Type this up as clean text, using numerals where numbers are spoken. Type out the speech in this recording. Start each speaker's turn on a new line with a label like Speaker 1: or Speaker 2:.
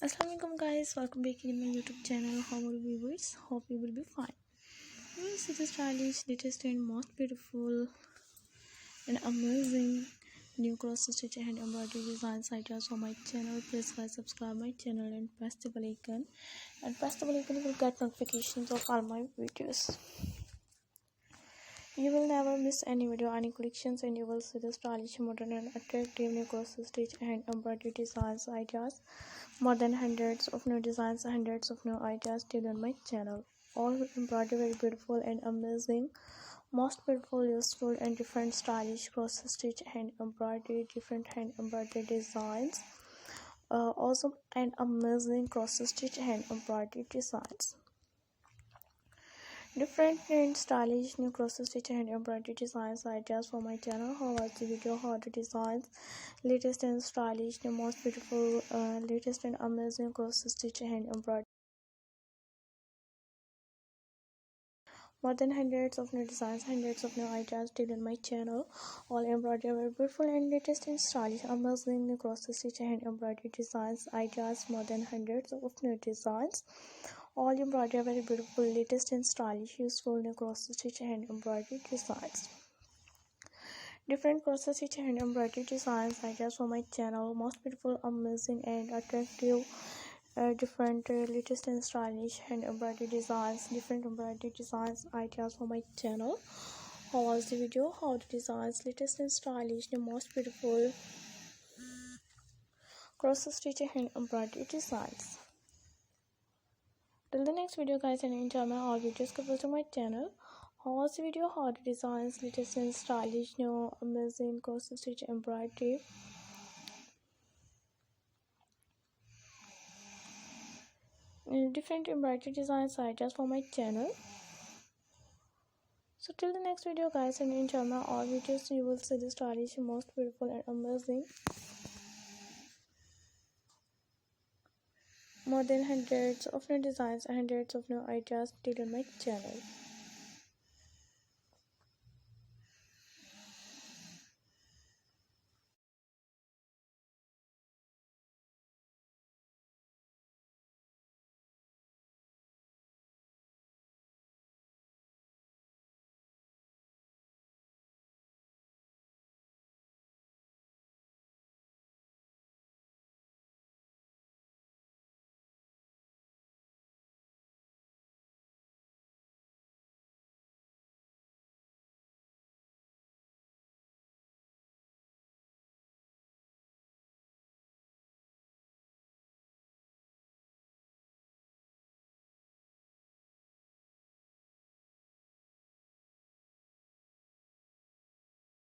Speaker 1: Assalamualaikum guys, welcome back in my YouTube channel. How are you viewers? Hope you will be fine. This is the stylish, latest and most beautiful and amazing new cross stitch and embroidery designs ideas for my channel. Please guys subscribe my channel and press the bell icon. You will get notifications of all my videos. You will never miss any video, any collections, and you will see the stylish, modern and attractive new cross stitch and embroidery designs ideas. More than hundreds of new designs, hundreds of new ideas still on my channel. All embroidery very beautiful and amazing. Most beautiful, useful and different stylish cross stitch and embroidery, different hand embroidery designs. Awesome and amazing cross stitch and embroidery designs. Different and stylish new cross stitch and embroidery designs ideas for my channel. How was the video? How the designs, latest and stylish, the most beautiful, latest and amazing cross stitch and embroidery. More than hundreds of new designs, hundreds of new ideas still on my channel. All embroidery very beautiful and latest and stylish, amazing new cross stitch and embroidery designs ideas. More than hundreds of new designs. All embroidery very beautiful, latest and stylish, useful new cross stitch and embroidery designs. Different cross stitch and embroidery designs ideas for my channel. Most beautiful, amazing and attractive. Different latest and stylish hand embroidery designs, different embroidery designs ideas for my channel. How was the video? How the designs, latest and stylish, the most beautiful cross stitch and embroidery designs. Till the next video guys, and enjoy my all videos covered to my channel. How was the video? How the designs, latest and stylish, new amazing cross stitch embroidery. Different embroidery designs ideas for my channel. So till the next video guys, and enjoy my all videos, you will see the stylish, most beautiful and amazing, more than hundreds of new designs and hundreds of new ideas still on my channel.